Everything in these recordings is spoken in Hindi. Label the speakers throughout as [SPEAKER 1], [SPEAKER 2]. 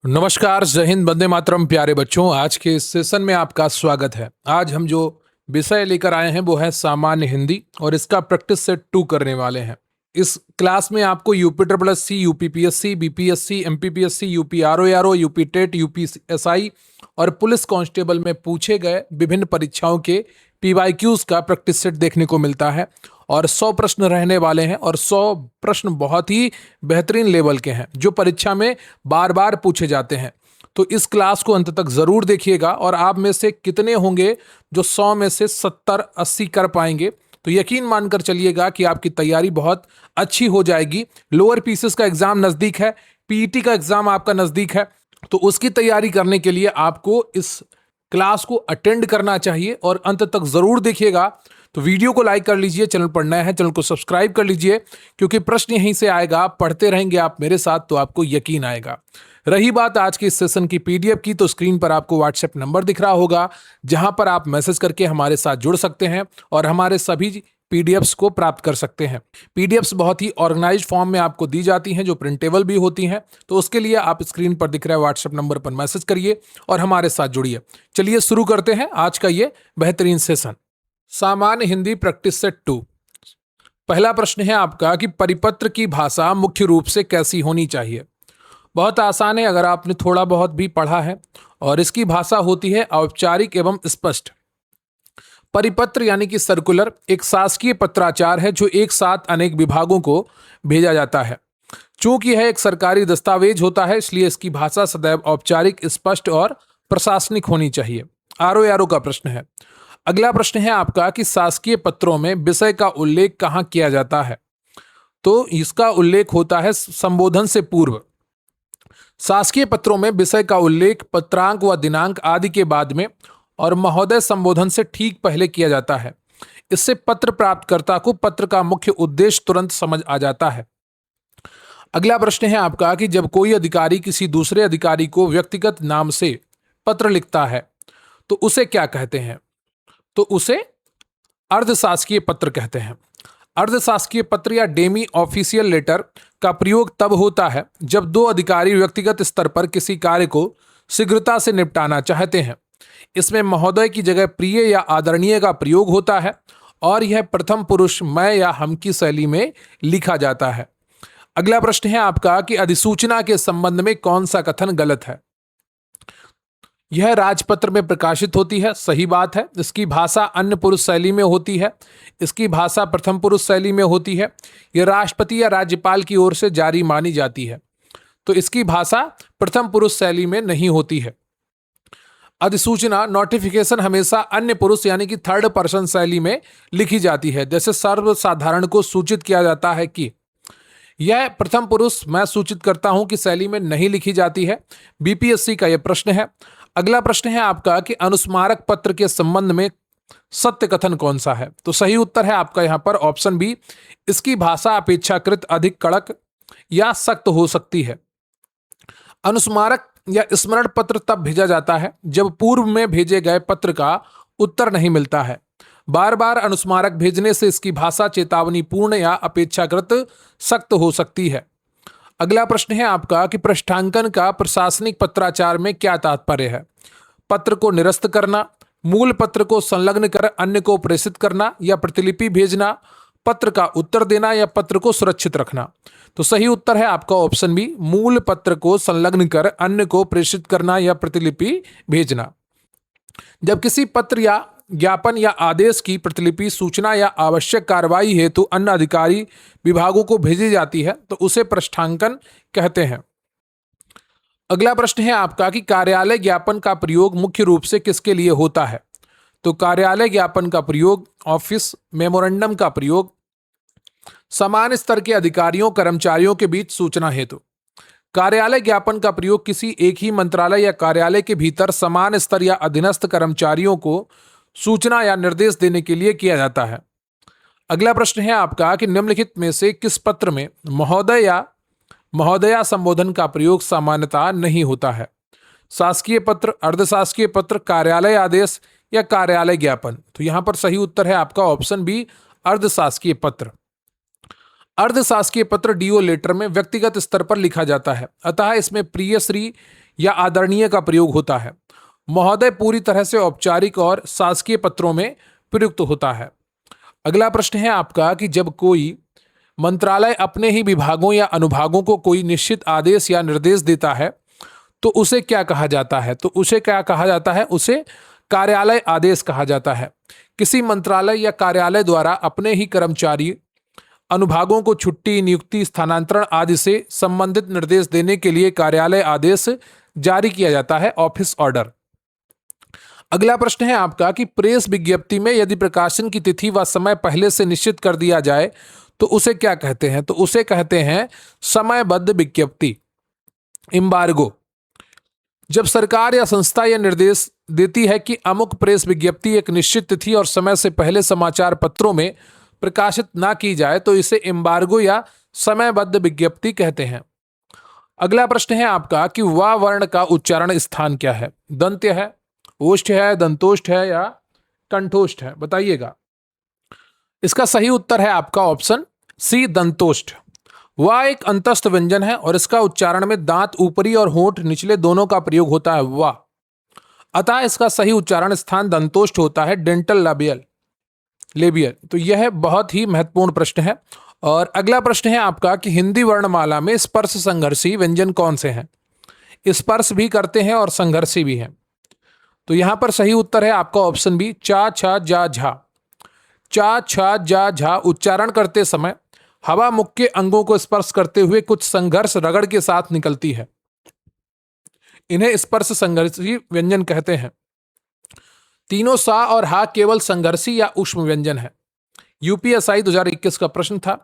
[SPEAKER 1] नमस्कार, जय हिंद, वंदे मातरम। प्यारे बच्चों, आज के इस सेशन में आपका स्वागत है। आज हम जो विषय लेकर आए हैं वो है सामान्य हिंदी और इसका प्रैक्टिस सेट 2 करने वाले हैं। इस क्लास में आपको UP triple S C, UPPSC, BPSC, MPPSC, UP RO, UP TET, UPSI और पुलिस कांस्टेबल में पूछे गए विभिन्न परीक्षाओं के पीवाईक्यूज का प्रैक्टिस सेट देखने को मिलता है और 100 प्रश्न रहने वाले हैं और 100 प्रश्न बहुत ही बेहतरीन लेवल के हैं जो परीक्षा में बार बार पूछे जाते हैं। तो इस क्लास को अंत तक जरूर देखिएगा और आप में से कितने होंगे जो 100 में से 70-80 कर पाएंगे, तो यकीन मानकर चलिएगा कि आपकी तैयारी बहुत अच्छी हो जाएगी। लोअर पीसेस का एग्जाम नजदीक है, पीईटी का एग्जाम आपका नजदीक है, तो उसकी तैयारी करने के लिए आपको इस क्लास को अटेंड करना चाहिए और अंत तक जरूर देखिएगा। तो वीडियो को लाइक कर लीजिए, चैनल पर नया है चैनल को सब्सक्राइब कर लीजिए, क्योंकि प्रश्न यहीं से आएगा। आप पढ़ते रहेंगे आप मेरे साथ तो आपको यकीन आएगा। रही बात आज के इस सेशन की पीडीएफ की, तो स्क्रीन पर आपको व्हाट्सएप नंबर दिख रहा होगा जहां पर आप मैसेज करके हमारे साथ जुड़ सकते हैं और हमारे सभी पीडीएफ्स को प्राप्त कर सकते हैं। पीडीएफ्स बहुत ही ऑर्गेनाइज्ड फॉर्म में आपको दी जाती हैं जो प्रिंटेबल भी होती हैं। तो उसके लिए आप स्क्रीन पर दिख रहे व्हाट्सएप नंबर पर मैसेज करिए और हमारे साथ जुड़िए। चलिए शुरू करते हैं आज का ये बेहतरीन सेशन। सामान्य हिंदी प्रैक्टिस सेट 2। पहला प्रश्न है आपका कि परिपत्र की भाषा मुख्य रूप से कैसी होनी चाहिए। बहुत आसान है अगर आपने थोड़ा बहुत भी पढ़ा है, और इसकी भाषा होती है औपचारिक एवं स्पष्ट। परिपत्र यानी कि सर्कुलर एक शासकीय पत्राचार है जो एक साथ अनेक विभागों को भेजा जाता है। चूंकि यह एक सरकारी दस्तावेज होता है, इसलिए इसकी भाषा सदैव औपचारिक, स्पष्ट और प्रशासनिक होनी चाहिए। आरओ का प्रश्न है। अगला प्रश्न है आपका कि शासकीय पत्रों में विषय का उल्लेख कहाँ किया जाता है। तो इसका उल्लेख होता है संबोधन से पूर्व। शासकीय पत्रों में विषय का उल्लेख पत्रांक व दिनांक आदि के बाद में और महोदय संबोधन से ठीक पहले किया जाता है। इससे पत्र प्राप्तकर्ता को पत्र का मुख्य उद्देश्य तुरंत समझ आ जाता है। अगला प्रश्न है आपका कि जब कोई अधिकारी किसी दूसरे अधिकारी को व्यक्तिगत नाम से पत्र लिखता है तो उसे क्या कहते हैं। तो उसे अर्धशासकीय पत्र कहते हैं। अर्धशासकीय पत्र या डेमी ऑफिशियल लेटर का प्रयोग तब होता है जब दो अधिकारी व्यक्तिगत स्तर पर किसी कार्य को शीघ्रता से निपटाना चाहते हैं। इसमें महोदय की जगह प्रिय या आदरणीय का प्रयोग होता है और यह प्रथम पुरुष मैं या हम की शैली में लिखा जाता है। अगला प्रश्न है आपका कि अधिसूचना के संबंध में कौन सा कथन गलत है। यह राजपत्र में प्रकाशित होती है, सही बात है। इसकी भाषा अन्य पुरुष शैली में होती है। इसकी भाषा प्रथम पुरुष शैली में होती है। यह राष्ट्रपति या राज्यपाल की ओर से जारी मानी जाती है, तो इसकी भाषा प्रथम पुरुष शैली में नहीं होती है। अधिसूचना नोटिफिकेशन हमेशा अन्य पुरुष यानी कि थर्ड पर्सन शैली में लिखी जाती है। जैसे सर्वसाधारण को सूचित किया जाता है कि, यह प्रथम पुरुष मैं सूचित करता हूं कि शैली में नहीं लिखी जाती है। बीपीएससी का यह प्रश्न है। अगला प्रश्न है आपका कि अनुस्मारक पत्र के संबंध में सत्य कथन कौन सा है। तो सही उत्तर है आपका यहां पर ऑप्शन बी। इसकी भाषा अपेक्षाकृत अधिक कड़क या सख्त हो सकती है। अनुस्मारक या स्मरण पत्र तब भेजा जाता है जब पूर्व में भेजे गए पत्र का उत्तर नहीं मिलता है। बार बार अनुस्मारक भेजने से इसकी भाषा चेतावनी पूर्ण या अपेक्षाकृत सख्त हो सकती है। अगला प्रश्न है आपका कि पृष्ठांकन का प्रशासनिक पत्राचार में क्या तात्पर्य है। पत्र को निरस्त करना, मूल पत्र को संलग्न कर अन्य को प्रेषित करना या प्रतिलिपि भेजना, पत्र का उत्तर देना या पत्र को सुरक्षित रखना। तो सही उत्तर है आपका ऑप्शन बी, मूल पत्र को संलग्न कर अन्य को प्रेषित करना या प्रतिलिपि भेजना। जब किसी पत्र या ज्ञापन या आदेश की प्रतिलिपि सूचना या आवश्यक कार्रवाई हेतु अन्य अधिकारी विभागों को भेजी जाती है तो उसे पृष्ठांकन कहते हैं। अगला प्रश्न है आपका कि कार्यालय ज्ञापन का प्रयोग मुख्य रूप से किसके लिए होता है। तो कार्यालय ज्ञापन का प्रयोग, ऑफिस मेमोरेंडम का प्रयोग समान स्तर के अधिकारियों कर्मचारियों के बीच सूचना हेतु। कार्यालय ज्ञापन का प्रयोग किसी एक ही मंत्रालय या कार्यालय के भीतर समान स्तर या अधीनस्थ कर्मचारियों को सूचना या निर्देश देने के लिए किया जाता है। अगला प्रश्न है आपका कि निम्नलिखित में से किस पत्र में महोदय या महोदया संबोधन का प्रयोग सामान्यतः नहीं होता है। शासकीय पत्र, अर्धशासकीय पत्र, कार्यालय आदेश या कार्यालय ज्ञापन। तो यहां पर सही उत्तर है आपका ऑप्शन बी, अर्धशासकीय पत्र। अर्धशासकीय पत्र डीओ लेटर में व्यक्तिगत स्तर पर लिखा जाता है, अतः इसमें प्रिय श्री या आदरणीय का प्रयोग होता है। महोदय पूरी तरह से औपचारिक और शासकीय पत्रों में प्रयुक्त होता है। अगला प्रश्न है आपका कि जब कोई मंत्रालय अपने ही विभागों या अनुभागों को कोई निश्चित आदेश या निर्देश देता है तो उसे क्या कहा जाता है? तो उसे क्या कहा जाता है? उसे कार्यालय आदेश कहा जाता है। किसी मंत्रालय या कार्यालय द्वारा अपने ही कर्मचारी अनुभागों को छुट्टी, नियुक्ति, स्थानांतरण आदि से संबंधित निर्देश देने के लिए कार्यालय आदेश जारी किया जाता है, ऑफिस ऑर्डर। अगला प्रश्न है आपका कि प्रेस विज्ञप्ति में यदि प्रकाशन की तिथि व समय पहले से निश्चित कर दिया जाए तो उसे क्या कहते हैं? तो उसे कहते हैं समयबद्ध विज्ञप्ति, एम्बार्गो। जब सरकार या संस्था यह निर्देश देती है कि अमुक प्रेस विज्ञप्ति एक निश्चित तिथि और समय से पहले समाचार पत्रों में प्रकाशित ना की जाए तो इसे एम्बार्गो या समयबद्ध विज्ञप्ति कहते हैं। अगला प्रश्न है आपका कि वा वर्ण का उच्चारण स्थान क्या है? दंत्य है, ओष्ठ है, दंतोष्ठ है या कंठोष्ठ है? बताइएगा। इसका सही उत्तर है आपका ऑप्शन सी, दंतोष्ठ। वह एक अंतस्थ व्यंजन है और इसका उच्चारण में दांत ऊपरी और होंठ निचले दोनों का प्रयोग होता है, वाह। अतः इसका सही उच्चारण स्थान दंतोष्ठ होता है, डेंटल लेबियल। तो यह बहुत ही महत्वपूर्ण प्रश्न है। और अगला प्रश्न है आपका कि हिंदी वर्णमाला में स्पर्श संघर्षी व्यंजन कौन से हैं? स्पर्श भी करते हैं और संघर्षी भी हैं। तो यहां पर सही उत्तर है आपका ऑप्शन बी, चा, छा, जा, झा। चा, छा, जा, झा उच्चारण करते समय हवा मुख के अंगों को स्पर्श करते हुए कुछ संघर्ष रगड़ के साथ निकलती है। इन्हें स्पर्श संघर्षी व्यंजन कहते हैं। तीनों सा और हा केवल संघर्षी या ऊष्म व्यंजन है। यूपीएसआई 2021 का प्रश्न था।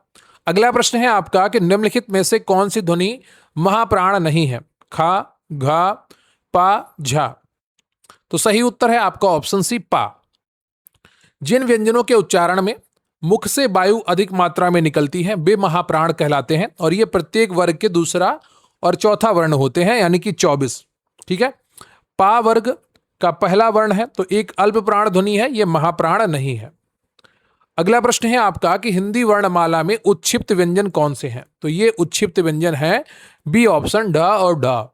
[SPEAKER 1] अगला प्रश्न है आपका कि निम्नलिखित में से कौन सी ध्वनि महाप्राण नहीं है? खा, घा, पा, झा। तो सही उत्तर है आपका ऑप्शन सी, पा। जिन व्यंजनों के उच्चारण में मुख से वायु अधिक मात्रा में निकलती है वे महाप्राण कहलाते हैं और ये प्रत्येक वर्ग के दूसरा और चौथा वर्ण होते हैं, यानी कि 24। ठीक है। पा वर्ग का पहला वर्ण है तो एक अल्प प्राण ध्वनि है, यह महाप्राण नहीं है। अगला प्रश्न है आपका कि हिंदी वर्णमाला में उच्छिप्त व्यंजन कौन से हैं? तो ये उच्छिप्त व्यंजन है बी ऑप्शन, ढ और ढ।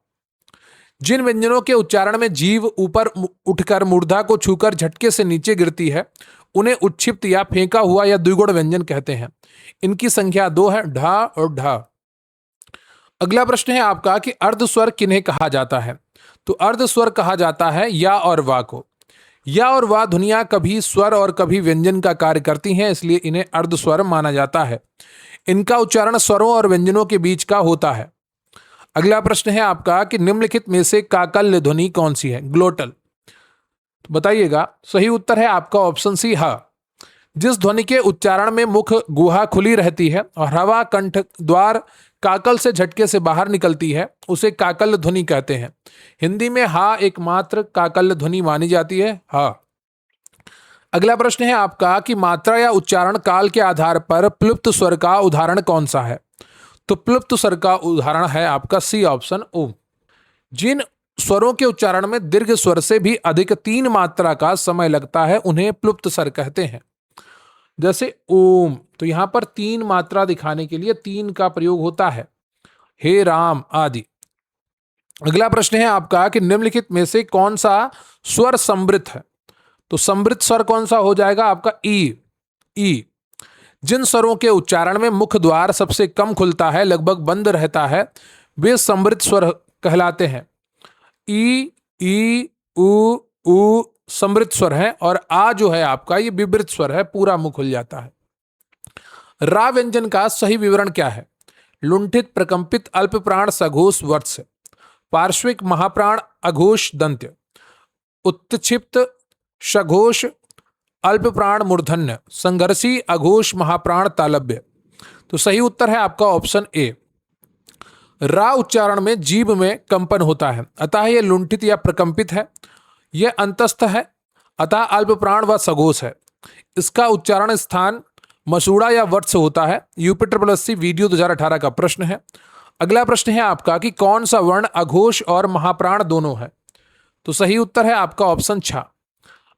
[SPEAKER 1] जिन व्यंजनों के उच्चारण में जीभ ऊपर उठकर मूर्धा को छूकर झटके से नीचे गिरती है उन्हें उच्छिप्त या फेंका हुआ या द्विगुण व्यंजन कहते हैं। इनकी संख्या 2 है, ढा और ढा। अगला प्रश्न है आपका कि अर्धस्वर किन्हें कहा जाता है? तो अर्धस्वर कहा जाता है या और वा को। या और वा ध्वनियां कभी स्वर और कभी व्यंजन का कार्य करती हैं, इसलिए इन्हें अर्धस्वर माना जाता है। इनका उच्चारण स्वरों और व्यंजनों के बीच का होता है। अगला प्रश्न है आपका कि निम्नलिखित में से काकल्य ध्वनि कौन सी है? ग्लोटल। तो बताइएगा। सही उत्तर है आपका ऑप्शन सी, हा। जिस ध्वनि के उच्चारण में मुख गुहा खुली रहती है और हवा कंठ द्वार काकल से झटके से बाहर निकलती है उसे काकल्य ध्वनि कहते हैं। हिंदी में हा एकमात्र काकल्य ध्वनि मानी जाती है, हा। अगला प्रश्न है आपका कि मात्रा या उच्चारण काल के आधार पर प्लुप्त स्वर का उदाहरण कौन सा है? तो प्लुप्त स्वर का उदाहरण है आपका सी ऑप्शन, ओम। जिन स्वरों के उच्चारण में दीर्घ स्वर से भी अधिक 3 मात्रा का समय लगता है उन्हें प्लुप्त स्वर कहते हैं। जैसे ओम, तो यहां पर 3 मात्रा दिखाने के लिए 3 का प्रयोग होता है, हे राम आदि। अगला प्रश्न है आपका कि निम्नलिखित में से कौन सा स्वर समृद्ध है? तो समृद्ध स्वर कौन सा हो जाएगा आपका? ई। जिन स्वरों के उच्चारण में मुख द्वार सबसे कम खुलता है, लगभग बंद रहता है, वे समृद्ध स्वर कहलाते हैं। ई, उ समृद्ध स्वर है और आ जो है आपका ये विवृत स्वर है, पूरा मुख खुल जाता है। रा व्यंजन का सही विवरण क्या है? लुंठित, प्रकंपित, अल्प प्राण, सघोष, वर्ष। पार्श्विक, महाप्राण, अघोष, दंत्य। उत्क्षिप्त, सघोष, अल्प प्राण, मूर्धन्य। संघर्षी, अघोष, महाप्राण, तालव्य। तो सही उत्तर है आपका ऑप्शन ए। रा उच्चारण में जीभ में कंपन होता है, अतः यह लुंठित या प्रकंपित है। यह अंतस्थ है, अतः अल्प प्राण व सघोष है। इसका उच्चारण स्थान मसूड़ा या वत्स होता है। यूपी वीडियो 2018 का प्रश्न है। अगला प्रश्न है आपका कि कौन सा वर्ण अघोष और महाप्राण दोनों है? तो सही उत्तर है आपका ऑप्शन छा।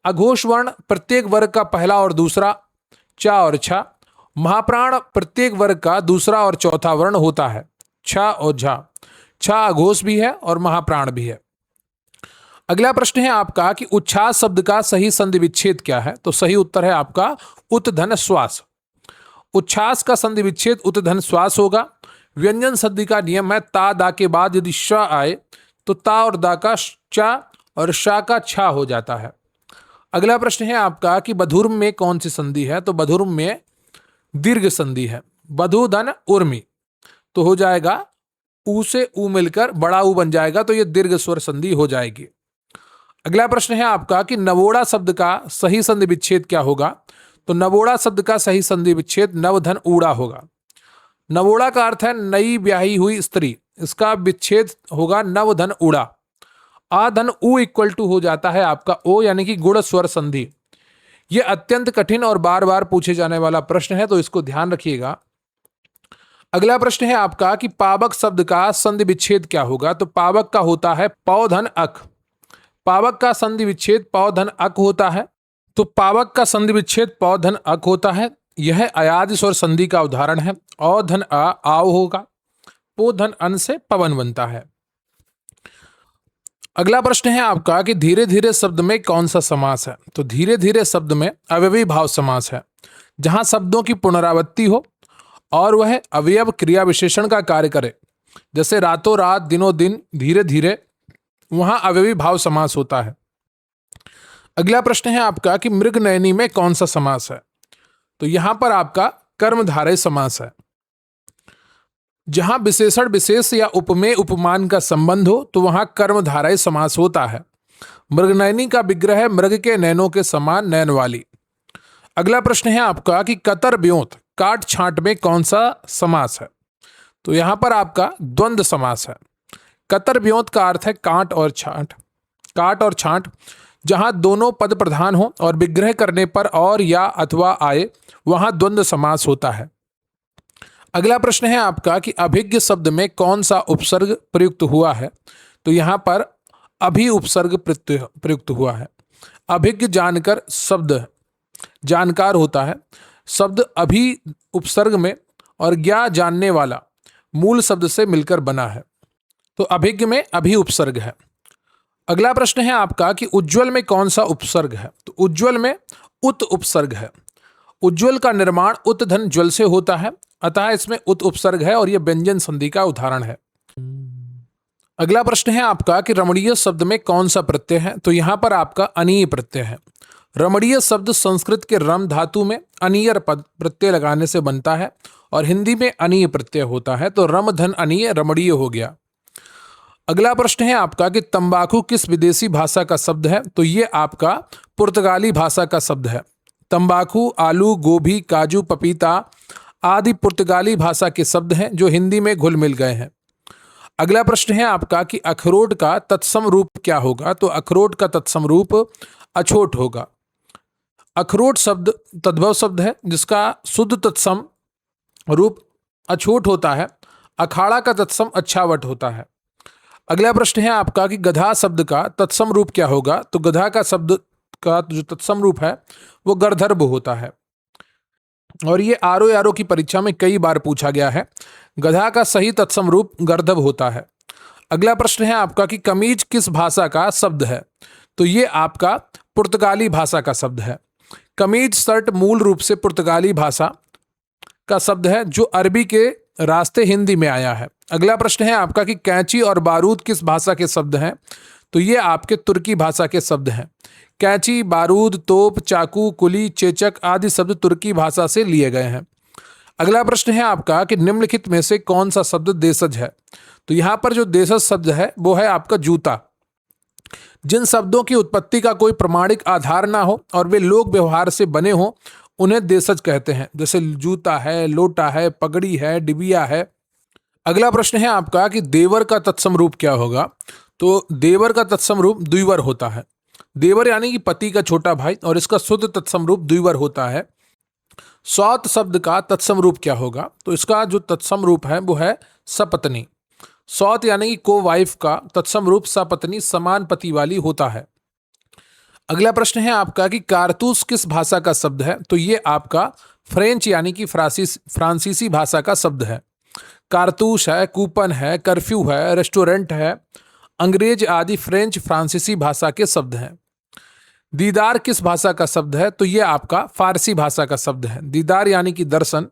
[SPEAKER 1] अघोष वर्ण प्रत्येक वर्ग का पहला और दूसरा, चा और छा। महाप्राण प्रत्येक वर्ग का दूसरा और चौथा वर्ण होता है, छा और झा। छा अघोष भी है और महाप्राण भी है। अगला प्रश्न है आपका कि उच्छ्वास शब्द का सही संधि विच्छेद क्या है? तो सही उत्तर है आपका उत्धन श्वास। उच्छ्वास का संधि विच्छेद उत्धन श्वास होगा। व्यंजन संधि का नियम है ता दा के बाद यदि श आए तो ता और दा का चा और शा का छा हो जाता है। अगला प्रश्न है आपका कि बधुर्म में कौन सी संधि है? तो बधुर्म में दीर्घ संधि है। बधु धन उर्मी तो हो जाएगा ऊ से ऊ मिलकर बड़ा ऊ बन जाएगा, तो यह दीर्घ स्वर संधि हो जाएगी। अगला प्रश्न है आपका कि नवोड़ा शब्द का सही संधि विच्छेद क्या होगा? तो नवोड़ा शब्द का सही संधि विच्छेद नवधन ऊड़ा होगा। नवोड़ा का अर्थ है नई ब्याही हुई स्त्री, इसका विच्छेद होगा नवधन ऊड़ा। आधन ऊ इक्वल टू हो जाता है आपका ओ, यानी कि गुण स्वर संधि। यह अत्यंत कठिन और बार बार पूछे जाने वाला प्रश्न है, तो इसको ध्यान रखिएगा। अगला प्रश्न है आपका कि पावक शब्द का संधि विच्छेद क्या होगा? तो पावक का होता है पौधन अक। पावक का संधि विच्छेद पौधन अक होता है। तो पावक का संधि विच्छेद पौधन अक होता है। यह अयादि स्वर संधि का उदाहरण है। औधन आ आव होगा। पोधन अन से पवन बनता है। अगला प्रश्न है आपका कि धीरे धीरे शब्द में कौन सा समास है? तो धीरे धीरे शब्द में अव्ययी भाव समास है, जहां शब्दों की पुनरावृत्ति हो और वह अवयव क्रिया विशेषण का कार्य करे। जैसे रातों रात, दिनों दिन, धीरे धीरे, वहां अव्ययी भाव समास होता है। अगला प्रश्न है आपका कि मृगनयनी में कौन सा समास है? तो यहां पर आपका कर्मधारय समास है। जहां विशेषण विशेष या उपमेय उपमान का संबंध हो तो वहां कर्मधारय समास होता है। मृगनयनी का विग्रह है मृग के नैनों के समान नैन वाली। अगला प्रश्न है आपका कि कतर ब्योंत काट छांट में कौन सा समास है? तो यहां पर आपका द्वंद्व समास है। कतर ब्योंत का अर्थ है काट और छांट। काट और छांट जहां दोनों पद प्रधान हो और विग्रह करने पर और या अथवा आए, वहां द्वंद्व समास होता है। अगला प्रश्न है आपका कि अभिज्ञ शब्द में कौन सा उपसर्ग प्रयुक्त हुआ है? तो यहां पर अभि उपसर्ग प्रयुक्त हुआ है। अभिज्ञ जानकर शब्द जानकार होता है। शब्द अभि उपसर्ग में और ज्ञा जानने वाला मूल शब्द से मिलकर बना है, तो अभिज्ञ में अभि उपसर्ग है। अगला प्रश्न है आपका कि उज्ज्वल में कौन सा उपसर्ग है? तो उज्ज्वल में उत उपसर्ग है। उज्ज्वल का निर्माण उत धन ज्वल से होता है, अतः इसमें उत उपसर्ग है और यह व्यंजन संधि का उदाहरण है। अगला प्रश्न है आपका कि रमणीय शब्द में कौन सा प्रत्यय है? तो यहां पर आपका अनीय प्रत्यय है। रमणीय शब्द संस्कृत के रम धातु में अनीयर पद प्रत्यय लगाने से बनता है और हिंदी में अनीय प्रत्यय होता है, तो रम धन अनीय रमणीय हो गया। अगला प्रश्न है आपका कि तंबाकू किस विदेशी भाषा का शब्द है? तो ये आपका पुर्तगाली भाषा का शब्द है। तंबाकू, आलू, गोभी, काजू, पपीता आदि पुर्तगाली भाषा के शब्द हैं जो हिंदी में घुल मिल गए हैं। अगला प्रश्न है आपका कि अखरोट का तत्सम रूप क्या होगा? तो अखरोट का तत्सम रूप अछोट होगा। अखरोट शब्द तद्भव शब्द है जिसका शुद्ध तत्सम रूप अछूट होता है। अखाड़ा का तत्सम अच्छावट होता है। अगला प्रश्न है आपका कि गधा शब्द का तत्सम रूप क्या होगा? तो गधा का शब्द का जो तत्सम रूप है वो गर्दर्भ होता है और ये आरओ की परीक्षा में कई बार पूछा गया है। गधा का सही तत्सम रूप गर्दभ होता है। अगला प्रश्न है आपका कि कमीज किस भाषा का शब्द है? तो ये आपका पुर्तगाली भाषा का शब्द है। कमीज शर्ट मूल रूप से पुर्तगाली भाषा का शब्द है जो अरबी के रास्ते हिंदी में आया है। अगला प्रश्न है आपका कि कैंची और बारूद किस भाषा के शब्द हैं? तो ये आपके तुर्की भाषा के शब्द हैं। कैंची, बारूद, तोप, चाकू, कुली, चेचक आदि शब्द तुर्की भाषा से लिए गए हैं। अगला प्रश्न है आपका कि निम्नलिखित में से कौन सा शब्द देशज है? तो यहाँ पर जो देशज शब्द है वो है आपका जूता। जिन शब्दों की उत्पत्ति का कोई प्रमाणिक आधार ना हो और वे लोक व्यवहार से बने हों उन्हें देशज कहते हैं। जैसे जूता है, लोटा है, पगड़ी है, डिबिया है। अगला प्रश्न है आपका कि देवर का तत्सम रूप क्या होगा? तो देवर का तत्सम रूप द्विवर होता है। देवर यानी कि पति का छोटा भाई और इसका शुद्ध तत्सम रूप द्विवर होता है। सौत शब्द का तत्सम रूप क्या होगा? तो इसका जो तत्सम रूप है वो है सपत्नी। सौत यानी कि को वाइफ का तत्सम रूप सपत्नी समान पति वाली होता है। अगला प्रश्न है आपका कि कारतूस किस भाषा का शब्द है? तो ये आपका फ्रेंच यानी कि फ्रांसीसी भाषा का शब्द है। कारतूस है, कूपन है, कर्फ्यू है, रेस्टोरेंट है, अंग्रेज आदि फ्रेंच फ्रांसीसी भाषा के शब्द हैं। दीदार किस भाषा का शब्द है? तो ये आपका फारसी भाषा का शब्द है। दीदार यानी कि दर्शन।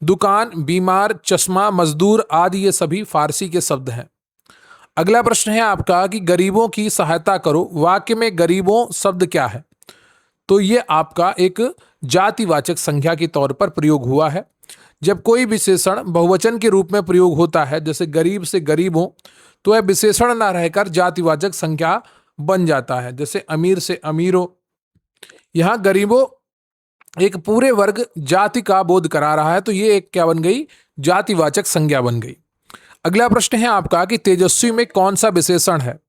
[SPEAKER 1] दुकान, बीमार, चश्मा, मजदूर आदि ये सभी फारसी के शब्द हैं। अगला प्रश्न है आपका कि गरीबों की सहायता करो। वाक्य में गरीबों शब्द क्या है? तो ये आपका एक जातिवाचक संज्ञा के तौर पर प्रयोग हुआ है। जब कोई विशेषण बहुवचन के रूप में प्रयोग होता है, जैसे गरीब से गरीबों, तो वह विशेषण ना रहकर जातिवाचक संज्ञा बन जाता है। जैसे अमीर से अमीरों, यहाँ गरीबों एक पूरे वर्ग जाति का बोध करा रहा है, तो ये एक क्या बन गई? जातिवाचक संज्ञा बन गई। अगला प्रश्न है आपका कि तेजस्वी में कौन सा विशेषण है?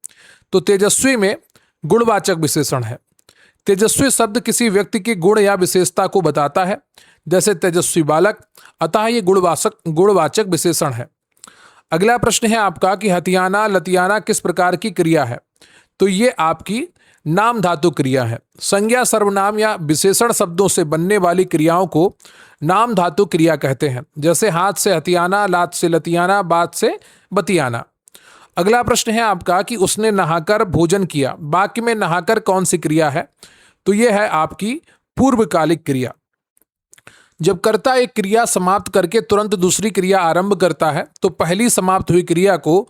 [SPEAKER 1] तो तेजस्वी में गुणवाचक विशेषण है। तेजस्वी शब्द किसी व्यक्ति के गुण या विशेषता को बताता है, जैसे तेजस्वी बालक, अतः ये गुणवाचक विशेषण है। अगला प्रश्न है आपका कि हथियाना लतियाना किस प्रकार की क्रिया है? तो ये आपकी नाम धातु क्रिया है। संज्ञा, सर्वनाम या विशेषण शब्दों से बनने वाली क्रियाओं को नाम धातु क्रिया कहते हैं, जैसे हाथ से हथियाना, लात से लतियाना, बात से बतियाना। अगला प्रश्न है आपका कि उसने नहाकर भोजन किया। वाक्य में नहाकर कौन सी क्रिया है? तो यह है आपकी पूर्वकालिक क्रिया। जब कर्ता एक क्रिया समाप्त करके तुरंत दूसरी क्रिया आरंभ करता है, तो पहली समाप्त हुई क्रिया को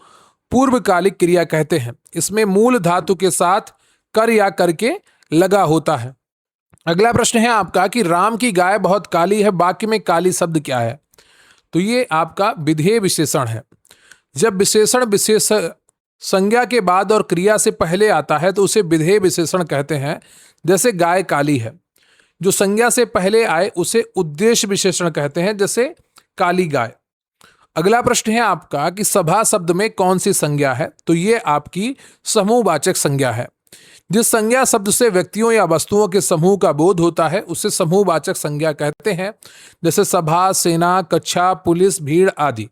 [SPEAKER 1] पूर्वकालिक क्रिया कहते हैं। इसमें मूल धातु के साथ कर या करके लगा होता है। अगला प्रश्न है आपका कि राम की गाय बहुत काली है। वाक्य में काली शब्द क्या है? तो ये आपका विधेय विशेषण है। जब विशेषण विशेष संज्ञा के बाद और क्रिया से पहले आता है तो उसे विधेय विशेषण कहते हैं। जैसे गाय काली है। जो संज्ञा से पहले आए उसे उद्देश्य विशेषण कहते हैं, जैसे काली गाय। अगला प्रश्न है आपका कि सभा शब्द में कौन सी संज्ञा है? तो ये आपकी समूहवाचक संज्ञा है। जिस संज्ञा शब्द से व्यक्तियों या वस्तुओं के समूह का बोध होता है उसे समूहवाचक संज्ञा कहते हैं, जैसे सभा, सेना, कक्षा, पुलिस, भीड़ आदि।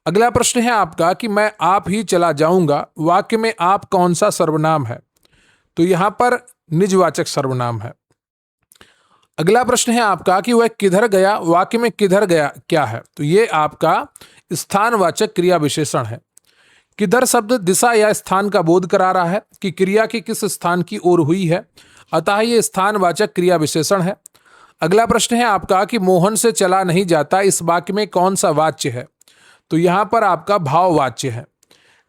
[SPEAKER 1] अगला प्रश्न है आपका कि मैं आप ही चला जाऊंगा। वाक्य में आप कौन सा सर्वनाम है? तो यहां पर निजवाचक सर्वनाम है। अगला प्रश्न है आपका कि वह किधर गया। वाक्य में किधर गया क्या है? तो ये आपका स्थानवाचक क्रिया विशेषण है। किधर शब्द दिशा या स्थान का बोध करा रहा है कि क्रिया की किस स्थान की ओर हुई है, अतः ये स्थानवाचक क्रिया विशेषण है। अगला प्रश्न है आपका कि मोहन से चला नहीं जाता। इस वाक्य में कौन सा वाच्य है? तो यहां पर आपका भाववाच्य है।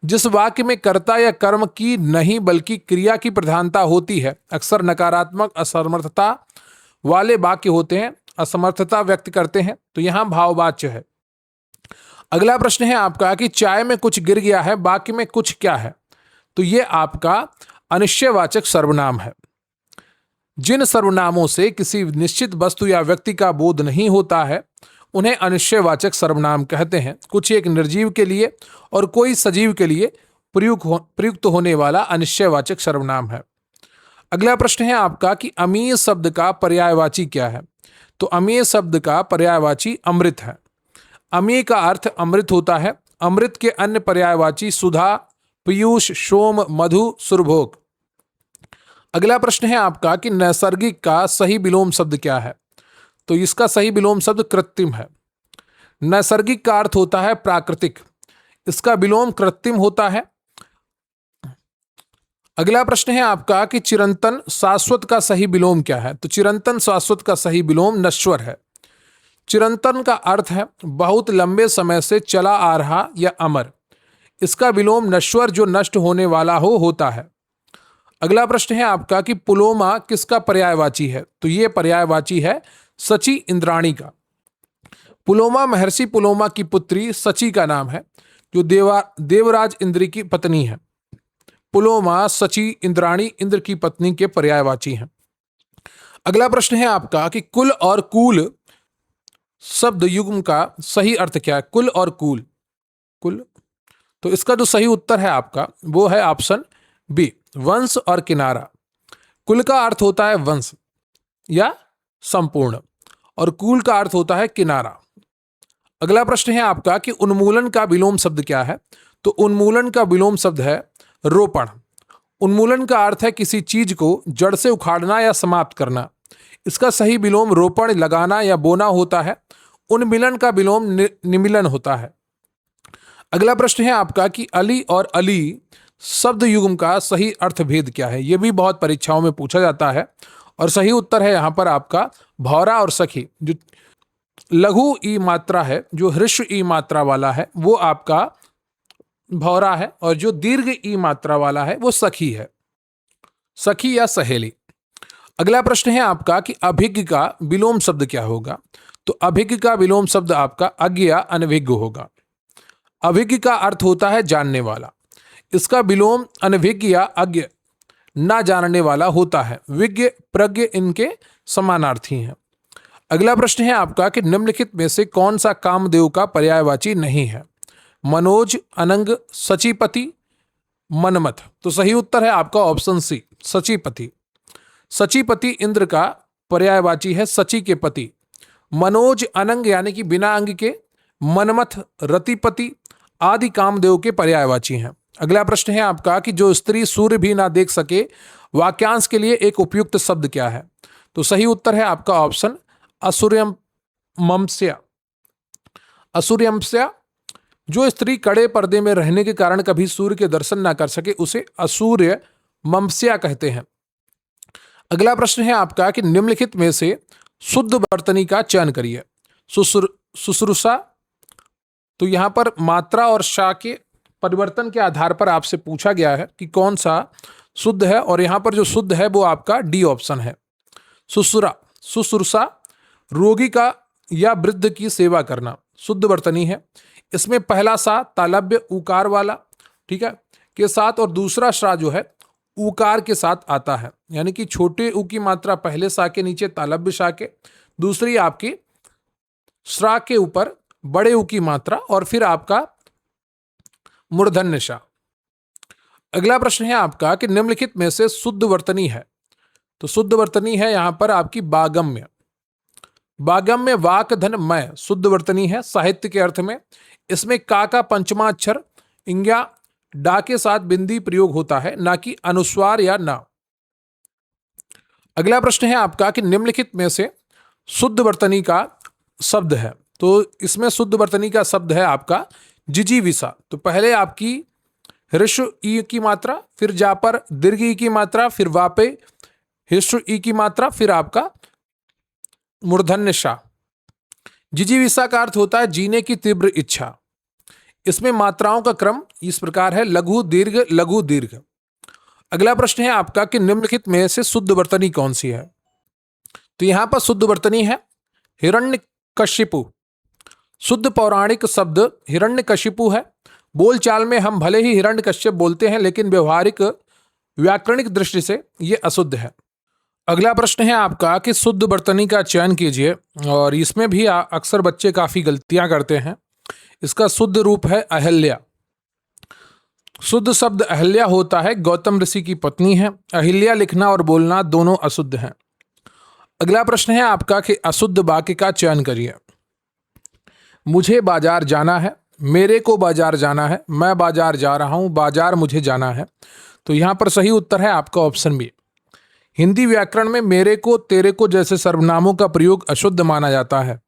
[SPEAKER 1] जिस वाक्य में कर्ता या कर्म की नहीं बल्कि क्रिया की प्रधानता होती है, अक्सर नकारात्मक असमर्थता वाले वाक्य होते हैं, असमर्थता व्यक्त करते हैं, तो यहां भाववाच्य है। अगला प्रश्न है आपका कि चाय में कुछ गिर गया है। वाक्य में कुछ क्या है? तो ये आपका अनिश्चयवाचक सर्वनाम है। जिन सर्वनामों से किसी निश्चित वस्तु या व्यक्ति का बोध नहीं होता है उन्हें अनिश्चयवाचक सर्वनाम कहते हैं। कुछ एक निर्जीव के लिए और कोई सजीव के लिए प्रयुक्त होने वाला अनिश्चयवाचक सर्वनाम है। अगला प्रश्न है आपका कि अमीय शब्द का पर्यायवाची क्या है? तो अमीय शब्द का पर्यायवाची अमृत है। अमीय का अर्थ अमृत होता है। अमृत के अन्य पर्यायवाची सुधा, पीयूष, सोम, मधु, सुरभोग। अगला प्रश्न है आपका कि नैसर्गिक का सही विलोम शब्द क्या है? तो इसका सही विलोम शब्द कृत्रिम है। नैसर्गिक का अर्थ होता है प्राकृतिक, इसका विलोम कृत्रिम होता है। अगला प्रश्न है आपका कि चिरंतन शाश्वत का सही विलोम क्या है? तो चिरंतन शाश्वत का सही विलोम नश्वर है। चिरंतन का अर्थ है बहुत लंबे समय से चला आ रहा या अमर। इसका विलोम नश्वर जो नष्ट होने वाला होता है। अगला प्रश्न है आपका कि पुलोमा किसका पर्यायवाची है? तो ये पर्यायवाची है सची इंद्राणी का। पुलोमा महर्षि पुलोमा की पुत्री सची का नाम है, जो देवराज इंद्र की पत्नी है। पुलोमा, सची, इंद्राणी इंद्र की पत्नी के पर्यायवाची हैं। अगला प्रश्न है आपका कि कुल और कूल शब्द युग्म का सही अर्थ क्या है? कुल और कूल, कुल। तो इसका जो सही उत्तर है आपका वो है ऑप्शन बी, वंश और किनारा। कुल का अर्थ होता है वंश या संपूर्ण और कूल का अर्थ होता है किनारा। अगला प्रश्न है आपका कि उन्मूलन का विलोम शब्द क्या है? तो उन्मूलन का विलोम शब्द है रोपण। उन्मूलन का अर्थ है किसी चीज को जड़ से उखाड़ना या समाप्त करना। इसका सही विलोम रोपण, लगाना या बोना होता है। उन्मिलन का विलोम निमिलन होता है। अगला प्रश्न है आपका कि अली और अली शब्द युग्म का सही अर्थ भेद क्या है। यह भी बहुत परीक्षाओं में पूछा जाता है और सही उत्तर है यहाँ पर आपका भौरा और सखी। जो लघु ई मात्रा है, जो ह्रस्व ई मात्रा वाला है, वो आपका भौरा है, और जो दीर्घ ई मात्रा वाला है वो सखी है, सखी या सहेली। अगला प्रश्न है आपका कि अभिज्ञ का विलोम शब्द क्या होगा। तो अभिज्ञ का विलोम शब्द आपका अज्ञ या अनभिज्ञ होगा। अभिज्ञ का अर्थ होता है जानने वाला, इसका विलोम अनभिज्ञ या अज्ञ ना जानने वाला होता है। विज्ञ प्रज्ञ इनके समानार्थी हैं। अगला प्रश्न है आपका कि निम्नलिखित में से कौन सा कामदेव का पर्यायवाची नहीं है। मनोज, अनंग, सचीपति, मनमथ। तो सही उत्तर है आपका ऑप्शन सी, सचीपति। सचीपति इंद्र का पर्यायवाची है, सची के पति। मनोज अनंग यानी कि बिना अंग के, मनमथ रतिपति आदि कामदेव के पर्यायवाची हैं। अगला प्रश्न है आपका कि जो स्त्री सूर्य भी ना देख सके, वाक्यांश के लिए एक उपयुक्त शब्द क्या है। तो सही उत्तर है आपका ऑप्शन असूर्यमस्या। असूर्यमस्या, जो स्त्री कड़े पर्दे में रहने के कारण कभी सूर्य के दर्शन ना कर सके, उसे असूर्य ममस्या कहते हैं। अगला प्रश्न है आपका कि निम्नलिखित में से शुद्ध वर्तनी का चयन करिए। शुश्रूषा, तो यहां पर मात्रा और शा के परिवर्तन के आधार पर आपसे पूछा गया है कि कौन सा शुद्ध है, और यहां पर जो शुद्ध है वो आपका डी ऑप्शन है, शुश्रूषा। शुश्रूषा रोगी का या वृद्ध की सेवा करना शुद्ध वर्तनी है। इसमें पहला सा तालव्य उकार वाला, ठीक है, के साथ, और दूसरा शा जो है उकार के साथ आता है, यानी कि छोटे उ की मात्रा पहले सा के नीचे तालव्य शा के, दूसरी आपकी श्रा के ऊपर बड़े उ की मात्रा, और फिर आपका मूर्धन्य शा। अगला प्रश्न है आपका कि निम्नलिखित में से शुद्ध वर्तनी है। तो शुद्ध वर्तनी है यहां पर आपकी बागम्य। बागम्य वाक धन मय शुद्ध वर्तनी है साहित्य के अर्थ में। इसमें का पंचमा अक्षर इंग्या डा के साथ बिंदी प्रयोग होता है, ना कि अनुस्वार या ना। अगला प्रश्न है आपका कि निम्नलिखित में से शुद्ध वर्तनी का शब्द है। तो इसमें शुद्ध वर्तनी का शब्द है आपका जिजीविषा। तो पहले आपकी ह्रस्व ई की मात्रा, फिर जा पर दीर्घ ई की मात्रा, फिर वापे ह्रस्व ई की मात्रा, फिर आपका मूर्धन्य शा। जिजीविषा का अर्थ होता है जीने की तीव्र इच्छा। इसमें मात्राओं का क्रम इस प्रकार है, लघु दीर्घ लघु दीर्घ। अगला प्रश्न है आपका कि निम्नलिखित में से शुद्ध वर्तनी कौन सी है। तो यहां पर शुद्ध वर्तनी है हिरण्यकशिपु। शुद्ध पौराणिक शब्द हिरण्यकशिपु है। बोलचाल में हम भले ही हिरण्यकश्यप बोलते हैं, लेकिन व्यवहारिक व्याकरणिक दृष्टि से यह अशुद्ध है। अगला प्रश्न है आपका कि शुद्ध वर्तनी का चयन कीजिए, और इसमें भी अक्सर बच्चे काफी गलतियां करते हैं। इसका शुद्ध रूप है अहिल्या। शुद्ध शब्द अहिल्या होता है, गौतम ऋषि की पत्नी है। अहिल्या लिखना और बोलना दोनों अशुद्ध हैं। अगला प्रश्न है आपका कि अशुद्ध वाक्य का चयन करिए। मुझे बाजार जाना है, मेरे को बाजार जाना है, मैं बाजार जा रहा हूं, बाजार मुझे जाना है। तो यहां पर सही उत्तर है आपका ऑप्शन बी। हिंदी व्याकरण में मेरे को, तेरे को जैसे सर्वनामों का प्रयोग अशुद्ध माना जाता है।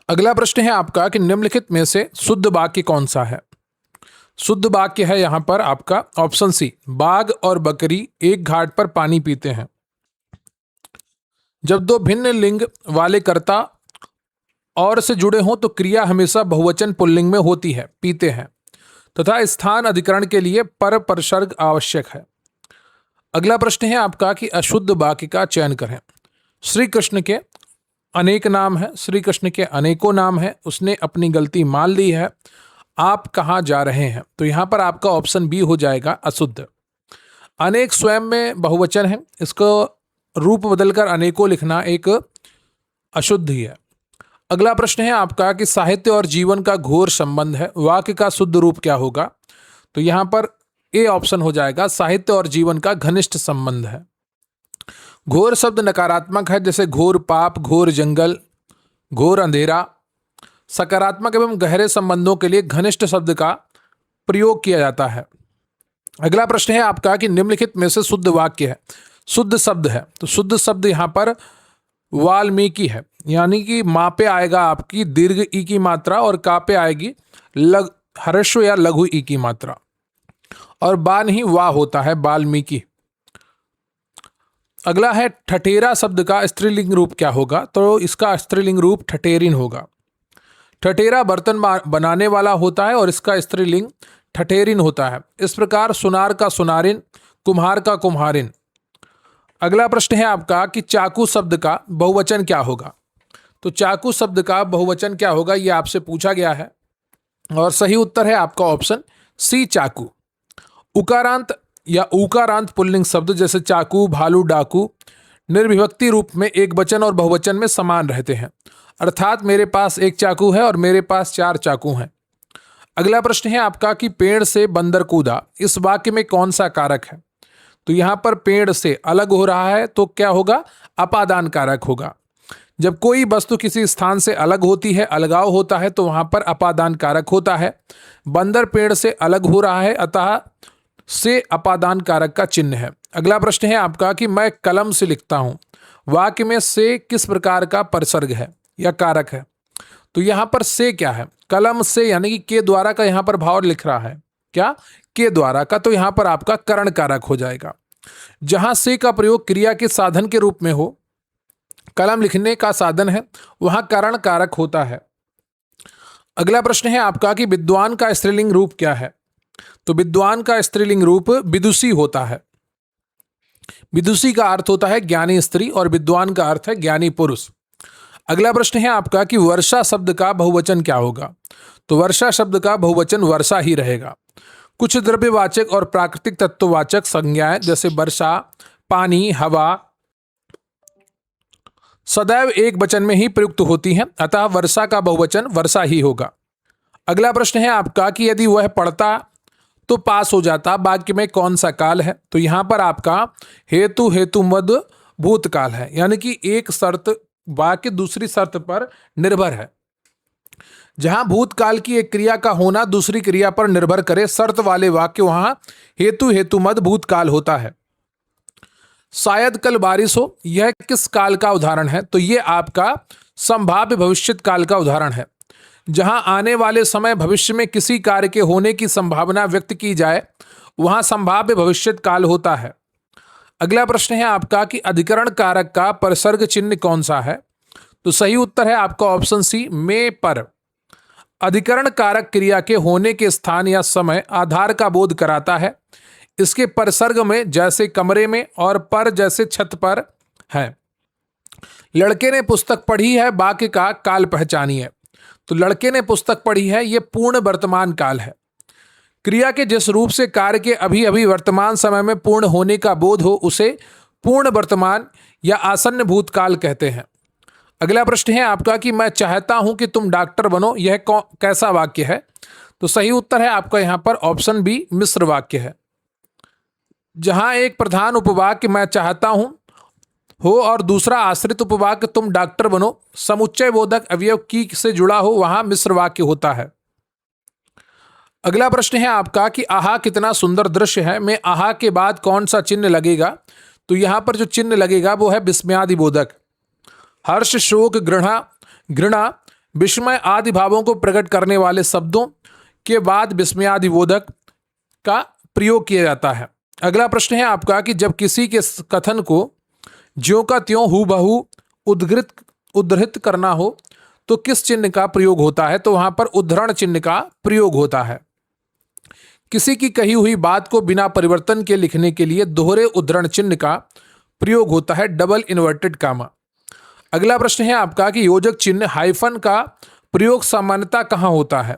[SPEAKER 1] अगला प्रश्न है आपका कि निम्नलिखित में से शुद्ध वाक्य कौन सा है। शुद्ध वाक्य है यहां पर आपका ऑप्शन सी, बाघ और बकरी एक घाट पर पानी पीते हैं। जब दो भिन्न लिंग वाले कर्ता और से जुड़े हों तो क्रिया हमेशा बहुवचन पुल्लिंग में होती है, पीते हैं, तथा स्थान अधिकरण के लिए पर परसर्ग आवश्यक है। अगला प्रश्न है आपका कि अशुद्ध वाक्य का चयन करें। श्री कृष्ण के अनेक नाम है, श्री कृष्ण के अनेकों नाम है, उसने अपनी गलती मान ली है, आप कहाँ जा रहे हैं। तो यहां पर आपका ऑप्शन बी हो जाएगा अशुद्ध। अनेक स्वयं में बहुवचन है, इसको रूप बदलकर अनेकों लिखना एक अशुद्ध ही है। अगला प्रश्न है आपका कि साहित्य और जीवन का घोर संबंध है, वाक्य का शुद्ध रूप क्या होगा। तो यहां पर ए ऑप्शन हो जाएगा, साहित्य और जीवन का घनिष्ठ संबंध है। घोर शब्द नकारात्मक है, जैसे घोर पाप, घोर जंगल, घोर अंधेरा। सकारात्मक एवं गहरे संबंधों के लिए घनिष्ठ शब्द का प्रयोग किया जाता है। अगला प्रश्न है आपका कि निम्नलिखित में से शुद्ध वाक्य है, शुद्ध शब्द है। तो शुद्ध शब्द यहां पर वाल्मीकि है, यानी कि माँ पे आएगा आपकी दीर्घ ई की मात्रा और का पे आएगी ह्रस्व या लघु ई की मात्रा, और बान ही वाह होता है, वाल्मीकि। अगला है ठठेरा शब्द का स्त्रीलिंग रूप क्या होगा? तो इसका स्त्रीलिंग रूप ठठेरिन होगा। ठठेरा बर्तन बनाने वाला होता है और इसका स्त्रीलिंग ठठेरिन होता है। इस प्रकार सुनार का सुनारिन, कुम्हार का कुम्हारिन। अगला प्रश्न है आपका कि चाकू शब्द का बहुवचन क्या होगा? तो चाकू शब्द का बहुवचन क्या होगा, यह आपसे पूछा गया है और सही उत्तर है आपका ऑप्शन सी, चाकू। उकारांत या उकारांत पुल्लिंग शब्द जैसे चाकू, भालू, डाकू निर्विभक्ति रूप में एक वचन और बहुवचन में समान रहते हैं, अर्थात मेरे पास एक चाकू है और मेरे पास 4 चाकू हैं। अगला प्रश्न है आपका कि पेड़ से बंदर कूदा, इस वाक्य में कौन सा कारक है? तो यहां पर पेड़ से अलग हो रहा है तो क्या होगा? अपादान कारक होगा। जब कोई वस्तु किसी स्थान से अलग होती है, अलगाव होता है, तो वहां पर अपादान कारक होता है। बंदर पेड़ से अलग हो रहा है, अतः से अपादान कारक का चिन्ह है। अगला प्रश्न है आपका कि मैं कलम से लिखता हूं, वाक्य में से किस प्रकार का परसर्ग है या कारक है? तो यहां पर से क्या है? कलम से यानी कि के द्वारा का यहां पर भाव लिख रहा है, क्या के द्वारा का, तो यहां पर आपका करण कारक हो जाएगा। जहां से का प्रयोग क्रिया के साधन के रूप में हो, कलम लिखने का साधन है, वहां करण कारक होता है। अगला प्रश्न है आपका कि विद्वान का स्त्रीलिंग रूप क्या है? तो विद्वान का स्त्रीलिंग रूप विदुषी होता है। विदुषी का अर्थ होता है ज्ञानी स्त्री और विद्वान का अर्थ है ज्ञानी पुरुष। अगला प्रश्न है आपका कि वर्षा शब्द का बहुवचन क्या होगा? तो वर्षा शब्द का बहुवचन वर्षा ही रहेगा। कुछ द्रव्यवाचक और प्राकृतिक तत्ववाचक संज्ञाएं जैसे वर्षा, पानी, हवा सदैव एक वचन में ही प्रयुक्त होती हैं, अतः वर्षा का बहुवचन वर्षा ही होगा। अगला प्रश्न है आपका कि यदि वह पढ़ता तो पास हो जाता, वाक्य में कौन सा काल है? तो यहां पर आपका हेतु हेतुमद भूतकाल है, यानी कि एक शर्त वाक्य दूसरी शर्त पर निर्भर है। जहां भूतकाल की एक क्रिया का होना दूसरी क्रिया पर निर्भर करे, शर्त वाले वाक्य वहां हेतु हेतुमद भूतकाल होता है। शायद कल बारिश हो, यह किस काल का उदाहरण है? तो यह आपका संभाव्य भविष्यत काल का उदाहरण है। जहां आने वाले समय भविष्य में किसी कार्य के होने की संभावना व्यक्त की जाए, वहां संभाव्य भविष्यत काल होता है। अगला प्रश्न है आपका कि अधिकरण कारक का परसर्ग चिन्ह कौन सा है? तो सही उत्तर है आपका ऑप्शन सी, में पर। अधिकरण कारक क्रिया के होने के स्थान या समय आधार का बोध कराता है। इसके परसर्ग में जैसे कमरे में और पर जैसे छत पर है। लड़के ने पुस्तक पढ़ी है, वाक्य का काल पहचानिए। तो लड़के ने पुस्तक पढ़ी है, यह पूर्ण वर्तमान काल है। क्रिया के जिस रूप से कार्य के अभी अभी वर्तमान समय में पूर्ण होने का बोध हो, उसे पूर्ण वर्तमान या आसन्न भूतकाल कहते हैं। अगला प्रश्न है आपका कि मैं चाहता हूं कि तुम डॉक्टर बनो, यह कैसा वाक्य है? तो सही उत्तर है आपका यहां पर ऑप्शन बी, मिश्र वाक्य है। जहां एक प्रधान उपवाक्य मैं चाहता हूं हो और दूसरा आश्रित उपवाक्य तुम डॉक्टर बनो समुच्चय बोधक अवयव की से जुड़ा हो, वहां मिश्र वाक्य होता है। अगला प्रश्न है आपका कि आहा कितना सुंदर दृश्य है, में आहा के बाद कौन सा चिन्ह लगेगा? तो यहां पर जो चिन्ह लगेगा वो है विस्मयादि बोधक। हर्ष, शोक, घृणा, विस्मय आदि भावों को प्रकट करने वाले शब्दों के बाद विस्मयादि बोधक का प्रयोग किया जाता है। अगला प्रश्न है आपका कि जब किसी के कथन को ज्यों का त्यों हूबहू उद्धृत करना हो तो किस चिन्ह का प्रयोग होता है? तो वहां पर उद्धरण चिन्ह का प्रयोग होता है। किसी की कही हुई बात को बिना परिवर्तन के लिखने के लिए दोहरे उद्धरण चिन्ह का प्रयोग होता है, डबल इन्वर्टेड कामा। अगला प्रश्न है आपका कि योजक चिन्ह हाइफन का प्रयोग सामान्यतः कहां होता है?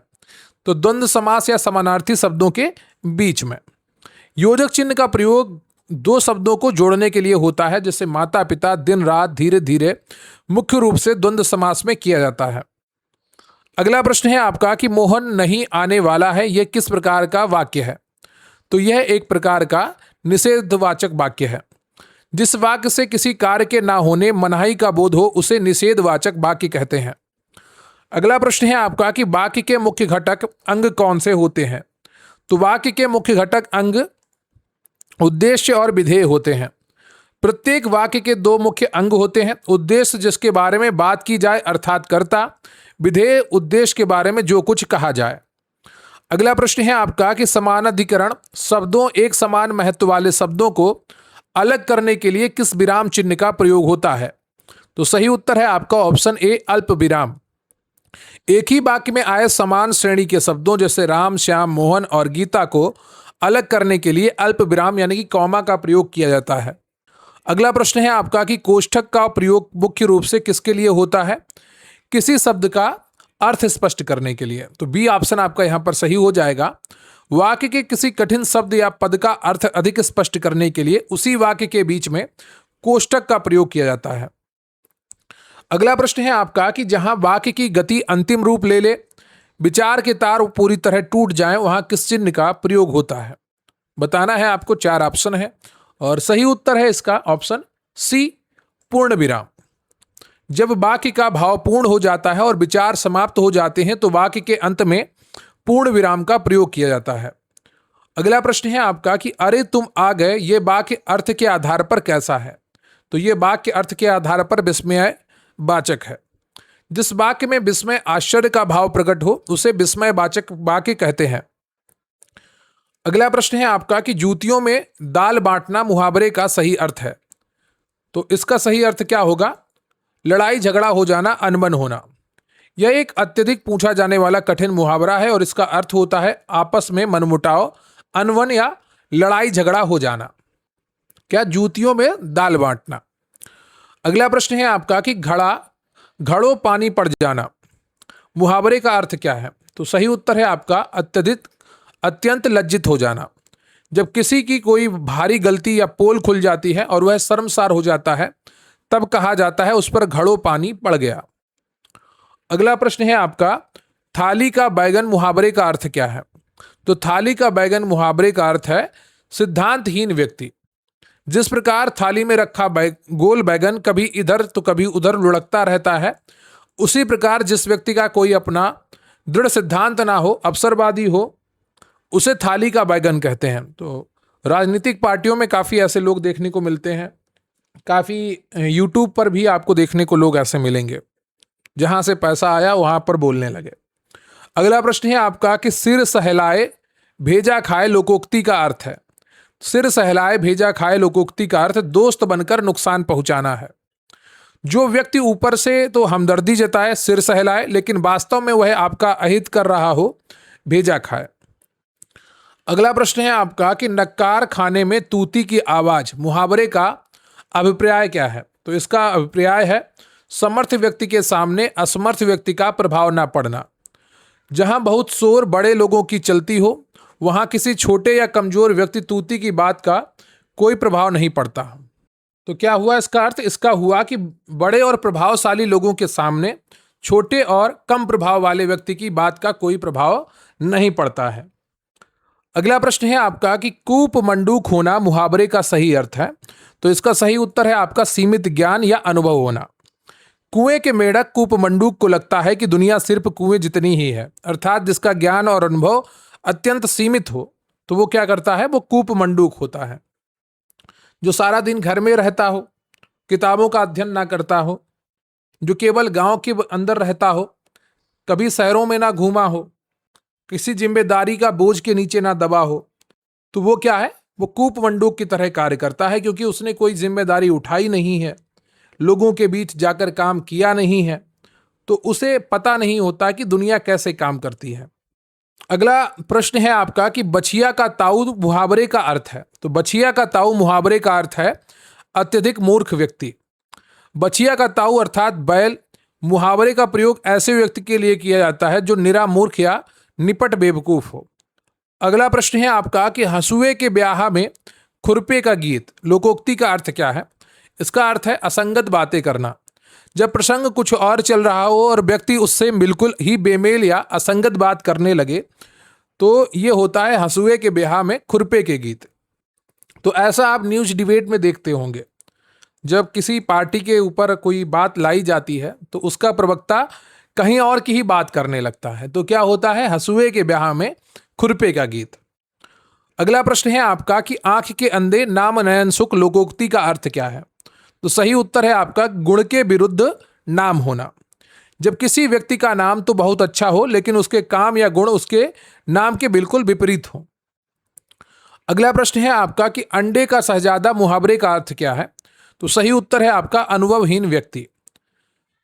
[SPEAKER 1] तो द्वंद्व समास या समानार्थी शब्दों के बीच में। योजक चिन्ह का प्रयोग दो शब्दों को जोड़ने के लिए होता है, जैसे माता पिता, दिन रात, धीरे धीरे, मुख्य रूप से द्वंद्व समास में किया जाता है। अगला प्रश्न है आपका कि मोहन नहीं आने वाला है, यह किस प्रकार का वाक्य है? तो यह एक प्रकार का निषेधवाचक वाक्य है। जिस वाक्य से किसी कार्य के ना होने मनाही का बोध हो उसे निषेधवाचक वाक्य कहते हैं। अगला प्रश्न है आपका कि वाक्य के मुख्य घटक अंग कौन से होते हैं? तो वाक्य के मुख्य घटक अंग उद्देश्य और विधेय होते हैं। प्रत्येक वाक्य के दो मुख्य अंग होते हैं। उद्देश्य जिसके बारे में बात की जाए अर्थात कर्ता, विधेय उद्देश्य के बारे में जो कुछ कहा जाए। अगला प्रश्न है आपका कि समानाधिकरण शब्दों, एक समान महत्व वाले शब्दों को अलग करने के लिए किस विराम चिन्ह का प्रयोग होता है? तो सही उत्तर है आपका ऑप्शन ए, अल्प विराम। एक ही वाक्य में आए समान श्रेणी के शब्दों जैसे राम, श्याम, मोहन और गीता को अलग करने के लिए अल्प विराम यानी कि कॉमा का प्रयोग किया जाता है। अगला प्रश्न है आपका कि कोष्ठक का प्रयोग मुख्य रूप से किसके लिए होता है? किसी शब्द का अर्थ स्पष्ट करने के लिए। तो बी ऑप्शन आपका यहां पर सही हो जाएगा। वाक्य के किसी कठिन शब्द या पद का अर्थ अधिक स्पष्ट करने के लिए उसी वाक्य के बीच में कोष्ठक का प्रयोग किया जाता है। अगला प्रश्न है आपका कि जहां वाक्य की गति अंतिम रूप ले ले, विचार के तार पूरी तरह टूट जाएं, वहां किस चिन्ह का प्रयोग होता है? बताना है आपको। 4 ऑप्शन है और सही उत्तर है इसका ऑप्शन सी, पूर्ण विराम। जब वाक्य का भाव पूर्ण हो जाता है और विचार समाप्त हो जाते हैं तो वाक्य के अंत में पूर्ण विराम का प्रयोग किया जाता है। अगला प्रश्न है आपका कि अरे तुम आ गए, ये वाक्य अर्थ के आधार पर कैसा है? तो ये वाक्य अर्थ के आधार पर विस्मय वाचक है। जिस वाक्य में विस्मय, आश्चर्य का भाव प्रकट हो उसे विस्मय वाचक वाक्य कहते हैं। अगला प्रश्न है आपका कि जूतियों में दाल बांटना मुहावरे का सही अर्थ है। तो इसका सही अर्थ क्या होगा? लड़ाई झगड़ा हो जाना, अनबन होना। यह एक अत्यधिक पूछा जाने वाला कठिन मुहावरा है और इसका अर्थ होता है आपस में मनमुटाव, अनबन या लड़ाई झगड़ा हो जाना। क्या? जूतियों में दाल बांटना। अगला प्रश्न है आपका कि घड़ों पानी पड़ जाना, मुहावरे का अर्थ क्या है? तो सही उत्तर है आपका अत्यंत लज्जित हो जाना। जब किसी की कोई भारी गलती या पोल खुल जाती है और वह शर्मसार हो जाता है तब कहा जाता है उस पर घड़ों पानी पड़ गया। अगला प्रश्न है आपका थाली का बैगन मुहावरे का अर्थ क्या है? तो थाली का बैगन मुहावरे का अर्थ है सिद्धांतहीन व्यक्ति। जिस प्रकार थाली में रखा गोल बैगन कभी इधर तो कभी उधर लुढ़कता रहता है, उसी प्रकार जिस व्यक्ति का कोई अपना दृढ़ सिद्धांत ना हो, अवसरवादी हो, उसे थाली का बैगन कहते हैं। तो राजनीतिक पार्टियों में काफ़ी ऐसे लोग देखने को मिलते हैं। काफ़ी यूट्यूब पर भी आपको देखने को लोग ऐसे मिलेंगे, जहां से पैसा आया वहां पर बोलने लगे। अगला प्रश्न है आपका कि सिर सहलाए भेजा खाए लोकोक्ति का अर्थ है। सिर सहलाए भेजा खाए लोकोक्ति का अर्थ दोस्त बनकर नुकसान पहुंचाना है। जो व्यक्ति ऊपर से तो हमदर्दी जताए, सिर सहलाए, लेकिन वास्तव में वह आपका अहित कर रहा हो, भेजा खाए। अगला प्रश्न है आपका कि नक्कार खाने में तूती की आवाज मुहावरे का अभिप्राय क्या है? तो इसका अभिप्राय है समर्थ व्यक्ति के सामने असमर्थ व्यक्ति का प्रभाव ना पड़ना। जहां बहुत शोर बड़े लोगों की चलती हो वहां किसी छोटे या कमजोर व्यक्ति तूती की बात का कोई प्रभाव नहीं पड़ता। तो क्या हुआ इसका अर्थ? इसका हुआ कि बड़े और प्रभावशाली लोगों के सामने छोटे और कम प्रभाव वाले व्यक्ति की बात का कोई प्रभाव नहीं पड़ता है। अगला प्रश्न है आपका कि कूप मंडूक होना मुहावरे का सही अर्थ है। तो इसका सही उत्तर है आपका सीमित ज्ञान या अनुभव होना। कुएं के मेढक कूप मंडूक को लगता है कि दुनिया सिर्फ कुएं जितनी ही है, अर्थात जिसका ज्ञान और अनुभव अत्यंत सीमित हो तो वो क्या करता है? वो कूप मंडूक होता है। जो सारा दिन घर में रहता हो, किताबों का अध्ययन ना करता हो, जो केवल गांव के अंदर रहता हो, कभी शहरों में ना घूमा हो, किसी जिम्मेदारी का बोझ के नीचे ना दबा हो, तो वो क्या है? वो कूप मंडूक की तरह कार्य करता है, क्योंकि उसने कोई जिम्मेदारी उठाई नहीं है, लोगों के बीच जाकर काम किया नहीं है, तो उसे पता नहीं होता कि दुनिया कैसे काम करती है। अगला प्रश्न है आपका कि बछिया का ताऊ मुहावरे का अर्थ है। तो बछिया का ताऊ मुहावरे का अर्थ है अत्यधिक मूर्ख व्यक्ति। बछिया का ताऊ अर्थात बैल मुहावरे का प्रयोग ऐसे व्यक्ति के लिए किया जाता है जो निरा मूर्ख या निपट बेवकूफ हो। अगला प्रश्न है आपका कि हंसुए के ब्याह में खुरपे का गीत लोकोक्ति का अर्थ क्या है? इसका अर्थ है असंगत बातें करना। जब प्रसंग कुछ और चल रहा हो और व्यक्ति उससे बिल्कुल ही बेमेल या असंगत बात करने लगे तो ये होता है हंसुए के ब्याह में खुरपे के गीत। तो ऐसा आप न्यूज़ डिबेट में देखते होंगे, जब किसी पार्टी के ऊपर कोई बात लाई जाती है तो उसका प्रवक्ता कहीं और की ही बात करने लगता है, तो क्या होता है? हंसुए के ब्याह में खुरपे का गीत। अगला प्रश्न है आपका कि आंख के अंधे नाम नयन सुख लोकोक्ति का अर्थ क्या है? तो सही उत्तर है आपका गुण के विरुद्ध नाम होना। जब किसी व्यक्ति का नाम तो बहुत अच्छा हो लेकिन उसके काम या गुण उसके नाम के बिल्कुल विपरीत हो। अगला प्रश्न है आपका कि अंडे का शहजादा मुहावरे का अर्थ क्या है? तो सही उत्तर है आपका अनुभवहीन व्यक्ति।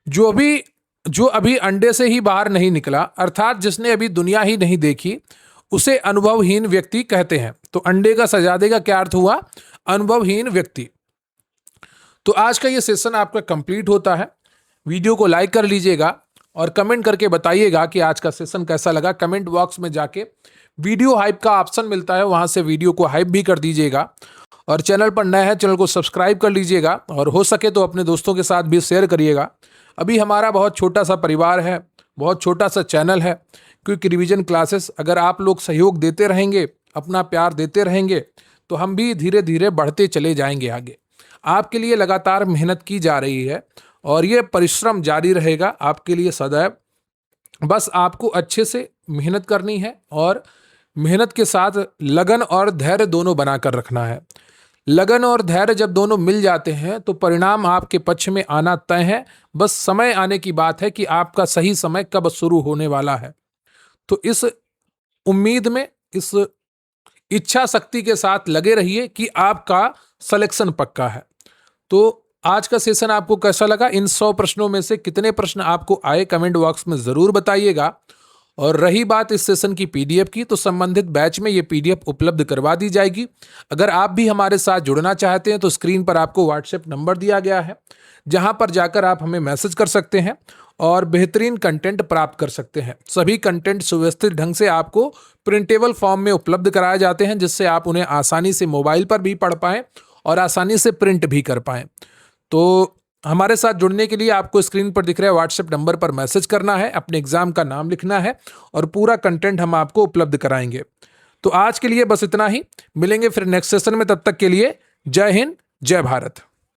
[SPEAKER 1] जो अभी अंडे से ही बाहर नहीं निकला, अर्थात जिसने अभी दुनिया ही नहीं देखी, उसे अनुभवहीन व्यक्ति कहते हैं। तो अंडे का शहजादे का क्या अर्थ हुआ? अनुभवहीन व्यक्ति। तो आज का ये सेशन आपका कंप्लीट होता है। वीडियो को लाइक कर लीजिएगा और कमेंट करके बताइएगा कि आज का सेशन कैसा लगा। कमेंट बॉक्स में जाके वीडियो हाइप का ऑप्शन मिलता है, वहां से वीडियो को हाइप भी कर दीजिएगा। और चैनल पर नए हैं, चैनल को सब्सक्राइब कर लीजिएगा और हो सके तो अपने दोस्तों के साथ भी शेयर करिएगा। अभी हमारा बहुत छोटा सा परिवार है, बहुत छोटा सा चैनल है क्विक रिवीजन क्लासेस। अगर आप लोग सहयोग देते रहेंगे, अपना प्यार देते रहेंगे, तो हम भी धीरे धीरे बढ़ते चले जाएंगे आगे। आपके लिए लगातार मेहनत की जा रही है और ये परिश्रम जारी रहेगा आपके लिए सदैव। बस आपको अच्छे से मेहनत करनी है और मेहनत के साथ लगन और धैर्य दोनों बनाकर रखना है। लगन और धैर्य जब दोनों मिल जाते हैं तो परिणाम आपके पक्ष में आना तय है। बस समय आने की बात है कि आपका सही समय कब शुरू होने वाला है। तो इस उम्मीद में, इस इच्छा शक्ति के साथ लगे रहिए कि आपका सिलेक्शन पक्का है। तो आज का सेशन आपको कैसा लगा? इन 100 प्रश्नों में से कितने प्रश्न आपको आए, कमेंट बॉक्स में जरूर बताइएगा। और रही बात इस सेशन की पीडीएफ की, तो संबंधित बैच में ये पीडीएफ उपलब्ध करवा दी जाएगी। अगर आप भी हमारे साथ जुड़ना चाहते हैं तो स्क्रीन पर आपको व्हाट्सएप नंबर दिया गया है, जहां पर जाकर आप हमें मैसेज कर सकते हैं और बेहतरीन कंटेंट प्राप्त कर सकते हैं। सभी कंटेंट सुव्यवस्थित ढंग से आपको प्रिंटेबल फॉर्म में उपलब्ध कराए जाते हैं, जिससे आप उन्हें आसानी से मोबाइल पर भी पढ़ पाएं और आसानी से प्रिंट भी कर पाएं। तो हमारे साथ जुड़ने के लिए आपको स्क्रीन पर दिख रहे व्हाट्सएप नंबर पर मैसेज करना है, अपने एग्जाम का नाम लिखना है और पूरा कंटेंट हम आपको उपलब्ध कराएंगे। तो आज के लिए बस इतना ही, मिलेंगे फिर नेक्स्ट सेशन में। तब तक के लिए जय हिंद, जय भारत।